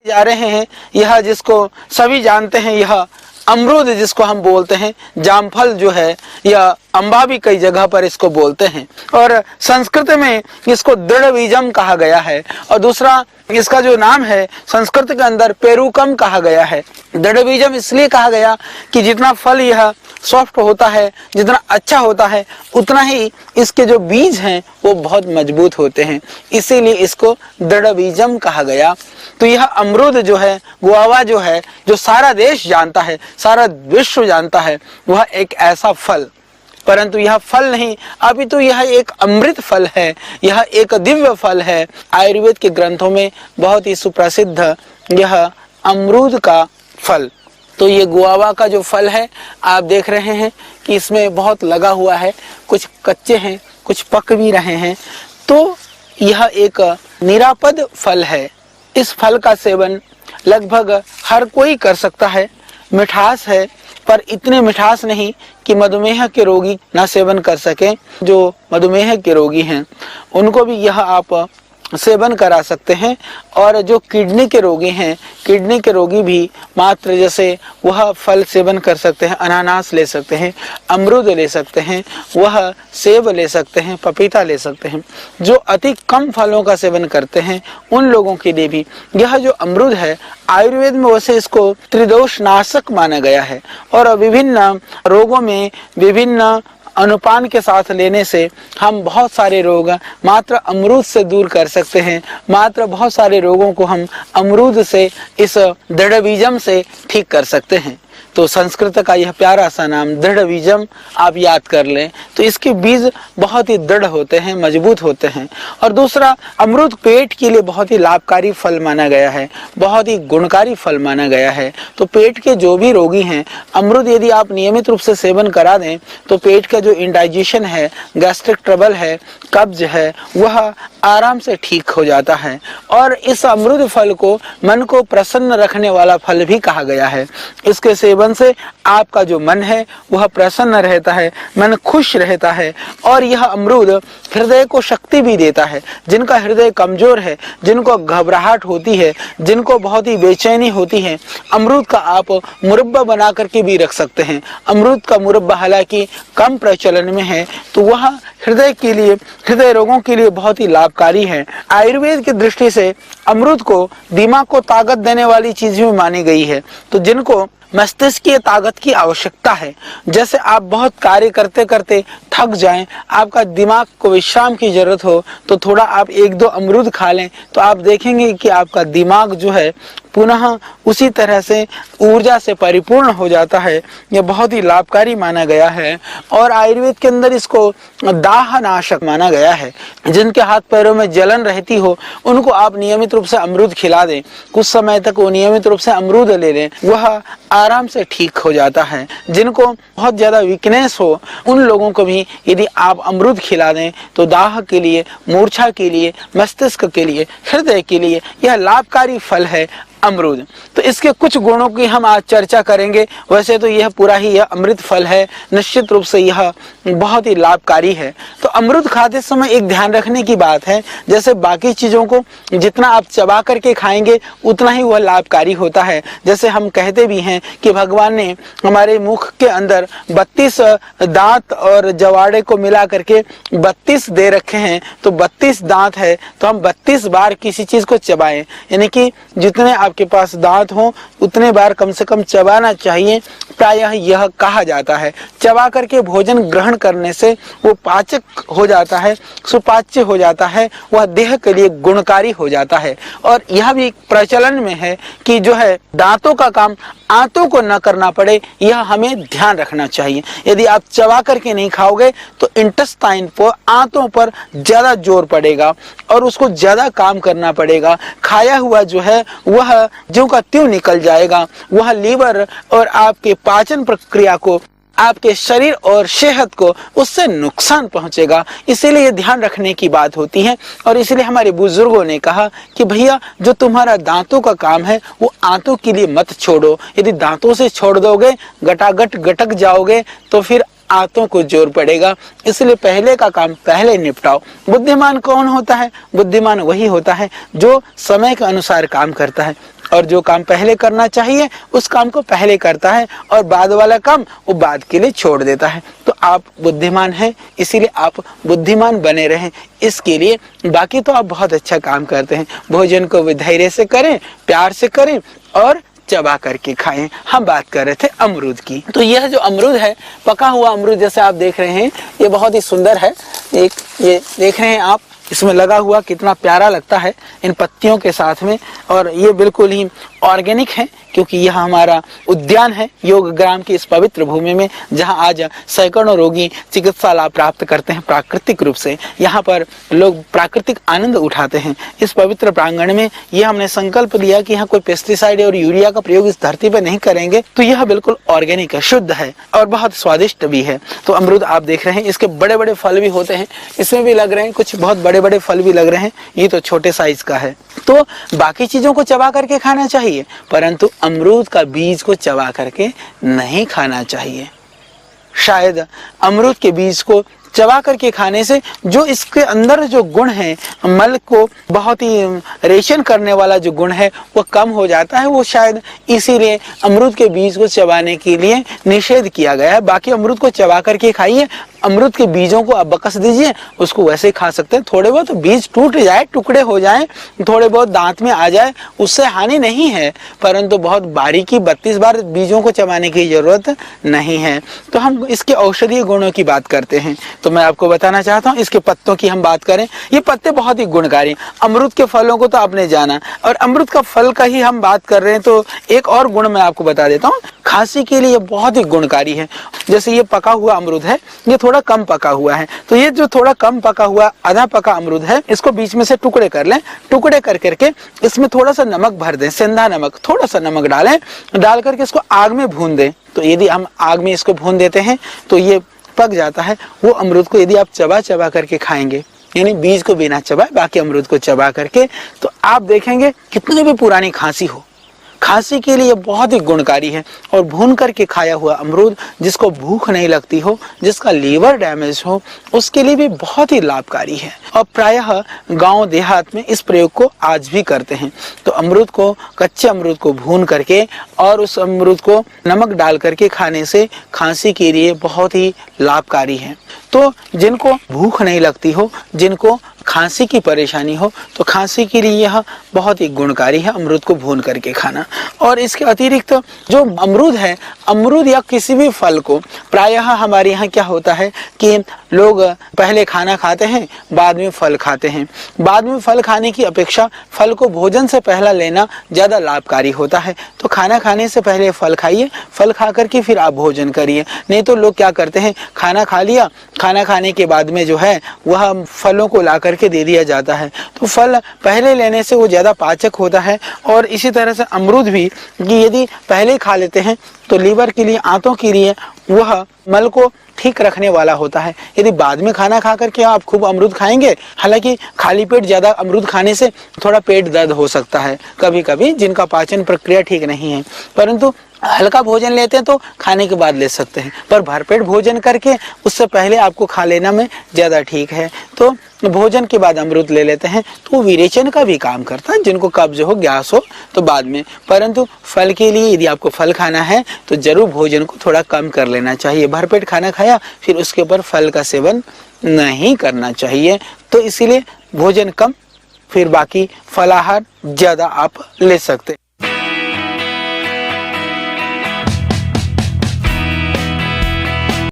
जा रहे हैं, यह जिसको सभी जानते हैं, यह अमरूद जिसको हम बोलते हैं, जामफल जो है, यह अम्बा भी कई जगह पर इसको बोलते हैं। और संस्कृत में इसको दृढ़बीजम कहा गया है। और दूसरा इसका जो नाम है संस्कृत के अंदर पेरुकम कहा गया है। दृढ़बीजम इसलिए कहा गया कि जितना फल यह सॉफ्ट होता है, जितना अच्छा होता है, उतना ही इसके जो बीज हैं वो बहुत मजबूत होते हैं, इसीलिए इसको दृढ़बीजम कहा गया। तो यह अमरूद जो है, गुआवा जो है, जो सारा देश जानता है, सारा विश्व जानता है, वह एक ऐसा फल, परंतु यह फल नहीं, अभी तो यह एक अमृत फल है, यह एक दिव्य फल है। आयुर्वेद के ग्रंथों में बहुत ही सुप्रसिद्ध यह अमरूद का फल। तो ये गुआवा का जो फल है, आप देख रहे हैं कि इसमें बहुत लगा हुआ है, कुछ कच्चे हैं, कुछ पक भी रहे हैं। तो यह एक निरापद फल है। इस फल का सेवन लगभग हर कोई कर सकता है। मिठास है, पर इतने मिठास नहीं कि मधुमेह के रोगी ना सेवन कर सके। जो मधुमेह के रोगी हैं उनको भी यह आप सेवन करा सकते हैं। और जो किडनी के रोगी हैं, किडनी के रोगी भी मात्र जैसे वह फल सेवन कर सकते हैं, अनानास ले सकते हैं, अमरूद ले सकते हैं, वह सेब ले सकते हैं, पपीता ले सकते हैं। जो अति कम फलों का सेवन करते हैं उन लोगों के लिए भी यह जो अमरूद है, आयुर्वेद में वैसे इसको त्रिदोष नाशक माना गया है। और विभिन्न रोगों में विभिन्न अनुपान के साथ लेने से हम बहुत सारे रोग मात्र अमरूद से दूर कर सकते हैं। मात्र बहुत सारे रोगों को हम अमरूद से, इस दृढ़बीजम से ठीक कर सकते हैं। तो संस्कृत का यह प्यारा सा नाम दृढ़बीजम आप याद कर लें। तो इसके बीज बहुत ही दृढ़ होते हैं, मजबूत होते हैं। और दूसरा, अमरूद पेट के लिए बहुत ही लाभकारी फल माना गया है, बहुत ही गुणकारी फल माना गया है। तो पेट के जो भी रोगी हैं, अमरूद यदि आप नियमित रूप से सेवन करा दें तो पेट का जो इंडाइजेशन है, गैस्ट्रिक ट्रबल है, कब्ज है, वह आराम से ठीक हो जाता है। और इस अमरूद फल को मन को प्रसन्न रखने वाला फल भी कहा गया है। इसके सेवन से आपका जो मन है वह प्रसन्न रहता है, मन खुश रहता है। और यह अमरूद हृदय को शक्ति भी देता है। जिनका हृदय कमजोर है, जिनको घबराहट होती है, जिनको बहुत ही बेचैनी होती है, अमरूद का आप मुरब्बा बना करके भी रख सकते हैं। अमरूद का मुरब्बा हालांकि कम प्रचलन में है, तो वह हृदय के लिए, हृदय रोगों के लिए बहुत ही लाभकारी है। आयुर्वेद की दृष्टि से अमरूद को दिमाग को ताकत देने वाली चीज भी मानी गई है। तो जिनको मस्तिष्क की ताकत की आवश्यकता है, जैसे आप बहुत कार्य करते करते थक जाएं, आपका दिमाग को विश्राम की जरूरत हो, तो थोड़ा आप 1-2 अमरूद खा लें, तो आप देखेंगे कि आपका दिमाग जो है पुनः उसी तरह से ऊर्जा से परिपूर्ण हो जाता है। यह बहुत ही लाभकारी माना गया है। और आयुर्वेद के अंदर इसको दाहनाशक माना गया है। जिनके हाथ पैरों में जलन रहती हो उनको आप नियमित रूप से अमरूद खिला दें, कुछ समय तक वो नियमित रूप से अमरूद ले लें, वह आराम से ठीक हो जाता है। जिनको बहुत ज्यादा वीकनेस हो उन लोगों को भी यदि आप अमरूद खिला दें तो दाह के लिए, मूर्छा के लिए, मस्तिष्क के लिए, हृदय के लिए यह लाभकारी फल है अमरूद। तो इसके कुछ गुणों की हम आज चर्चा करेंगे। वैसे तो यह पूरा ही यह अमृत फल है, निश्चित रूप से यह बहुत ही लाभकारी है। तो अमरूद खाते समय एक ध्यान रखने की बात है, जैसे बाकी चीजों को जितना आप चबा करके खाएंगे उतना ही वह लाभकारी होता है। जैसे हम कहते भी हैं कि भगवान ने हमारे मुख के अंदर 32 दांत और जवाड़े को मिला करके 32 दे रखे हैं। तो 32 दांत है तो हम 32 बार किसी चीज को चबाएं, यानी कि जितने आपके पास दांत हो उतने बार कम से कम चबाना चाहिए। प्रायः यह कहा जाता है चबा करके भोजन ग्रहण करने से वो पाचक हो जाता है, सुपाच्य हो जाता है, वह देह के लिए गुणकारी हो जाता है। और यह भी प्रचलन में है कि जो है दांतों का काम आंतों को न करना पड़े, यह हमें ध्यान रखना चाहिए। यदि आप चबा करके नहीं खाओगे तो इंटेस्टाइन पर, आंतों पर ज्यादा जोर पड़ेगा और उसको ज्यादा काम करना पड़ेगा। खाया हुआ जो है वह ज्यों का त्यों निकल जाएगा, वह लीवर और आपके पाचन प्रक्रिया को, आपके शरीर और सेहत को उससे नुकसान पहुंचेगा। इसीलिए ध्यान रखने की बात होती है। और इसीलिए हमारे बुजुर्गों ने कहा कि भैया जो तुम्हारा दांतों का काम है वो आंतों के लिए मत छोड़ो। यदि दांतों से छोड़ दोगे, गटागट गटक जाओगे तो फिर आंतों को जोर पड़ेगा। इसलिए पहले का काम पहले निपटाओ। बुद्धिमान कौन होता है? बुद्धिमान वही होता है जो समय के अनुसार काम करता है। और जो काम पहले करना चाहिए उस काम को पहले करता है और बाद वाला काम वो बाद के लिए छोड़ देता है। तो आप बुद्धिमान हैं, इसीलिए आप बुद्धिमान बने रहें, इसके लिए। बाकी तो आप बहुत अच्छा काम करते हैं। भोजन को धैर्य से करें, प्यार से करें और चबा करके खाएं। हम बात कर रहे थे अमरूद की। तो यह जो अमरूद है, पका हुआ अमरूद जैसे आप देख रहे हैं, ये बहुत ही सुंदर है। एक ये देख रहे हैं आप, इसमें लगा हुआ कितना प्यारा लगता है इन पत्तियों के साथ में। और ये बिल्कुल ही ऑर्गेनिक है, क्योंकि यह हमारा उद्यान है योग ग्राम की इस पवित्र भूमि में, जहां आज सैकड़ों रोगी चिकित्सा लाभ प्राप्त करते हैं प्राकृतिक रूप से। यहाँ पर लोग प्राकृतिक आनंद उठाते हैं। इस पवित्र प्रांगण में यह हमने संकल्प लिया कि यहाँ कोई पेस्टिसाइड और यूरिया का प्रयोग इस धरती पर नहीं करेंगे। तो यह बिल्कुल ऑर्गेनिक है, शुद्ध है और बहुत स्वादिष्ट भी है। तो अमरूद आप देख रहे हैं, इसके बड़े बड़े फल भी होते हैं, इसमें भी लग रहे हैं कुछ बहुत बड़े बड़े फल भी लग रहे हैं। ये तो छोटे साइज का है। तो बाकी चीजों को चबा करके खाना चाहिए, परंतु अमरूद का बीज को चबा करके नहीं खाना चाहिए। शायद अमरूद के बीज को चबा करके खाने से जो इसके अंदर जो गुण है, मल को बहुत ही रेशन करने वाला जो गुण है वो कम हो जाता है। वो शायद इसीलिए अमरूद के बीज को चबाने के लिए निषेध किया गया है। बाकी अमरूद को चबा करके खाइए। अमरूद के बीजों को आप बकस दीजिए, उसको वैसे ही खा सकते हैं। थोड़े बहुत बीज टूट जाए, टुकड़े हो जाएं, थोड़े बहुत दांत में आ जाए, उससे हानि नहीं है, परंतु बहुत बारीकी 32 बार बीजों को चबाने की जरूरत नहीं है। तो हम इसके औषधीय गुणों की बात करते हैं। तो मैं आपको बताना चाहता हूँ, इसके पत्तों की हम बात करें, ये पत्ते बहुत ही गुणकारी। अमरूद के फलों को तो आपने जाना, और अमरूद का फल का ही हम बात कर रहे हैं, तो एक और गुण मैं आपको बता देता हूँ। खांसी के लिए बहुत ही गुणकारी है। जैसे ये पका हुआ अमरूद है, ये थोड़ा कम पका हुआ है, तो ये जो थोड़ा कम पका हुआ आधा पका अमरूद है, इसको बीच में से टुकड़े कर लें। टुकड़े कर करके इसमें थोड़ा सा नमक भर दें, सेंधा नमक, थोड़ा सा नमक डालें, डाल करके इसको आग में भून दें। तो यदि हम आग में इसको भून देते हैं तो ये पक जाता है। वो अमरूद को यदि आप चबा चबा करके खाएंगे, यानी बीज को बिना चबाए बाकी अमरूद को चबा करके, तो आप देखेंगे कितनी भी पुरानी खांसी हो, खांसी के लिए बहुत ही गुणकारी है। और भून करके खाया हुआ अमरूद, जिसको भूख नहीं लगती हो, जिसका लीवर डैमेज हो, उसके लिए भी बहुत ही लाभकारी है। और प्रायः गांव देहात में इस प्रयोग को आज भी करते हैं। तो अमरूद को, कच्चे अमरूद को भून करके और उस अमरूद को नमक डाल करके खाने से खांसी के लिए बहुत ही लाभकारी है। तो जिनको भूख नहीं लगती हो, जिनको खांसी की परेशानी हो, तो खांसी के लिए यह बहुत ही गुणकारी है अमरूद को भून करके खाना। और इसके अतिरिक्त जो अमरूद है, अमरूद या किसी भी फल को प्रायः हमारे यहाँ क्या होता है कि लोग पहले खाना खाते हैं, बाद में फल खाते हैं। बाद में फल खाने की अपेक्षा फल को भोजन से पहला लेना ज्यादा लाभकारी होता है। तो खाना खाने से पहले फल खाइए, फल खा करके फिर आप भोजन करिए। नहीं तो लोग क्या करते हैं, खाना खा लिया, खाना खाने के बाद में जो है वह फलों को ला करके दे दिया जाता है। तो फल पहले लेने से वो ज्यादा पाचक होता है। और इसी तरह से अमरूद भी कि यदि पहले खा लेते हैं तो लीवर के लिए, आंतों के लिए वह मल को ठीक रखने वाला होता है। यदि बाद में खाना खा करके आप खूब अमरूद खाएंगे, हालांकि खाली पेट ज्यादा अमरूद खाने से थोड़ा पेट दर्द हो सकता है कभी कभी, जिनका पाचन प्रक्रिया ठीक नहीं है, परंतु हल्का भोजन लेते हैं तो खाने के बाद ले सकते हैं। पर भरपेट भोजन करके उससे पहले आपको खा लेना में ज्यादा ठीक है। तो भोजन के बाद अमरूद ले लेते हैं तो वो विरेचन का भी काम करता है, जिनको कब्ज हो, गैस हो तो बाद में। परंतु फल के लिए यदि आपको फल खाना है तो जरूर भोजन को थोड़ा कम कर लेना चाहिए। भरपेट खाना खाया फिर उसके ऊपर फल का सेवन नहीं करना चाहिए। तो इसीलिए भोजन कम, फिर बाकी फलाहार ज्यादा आप ले सकते हैं।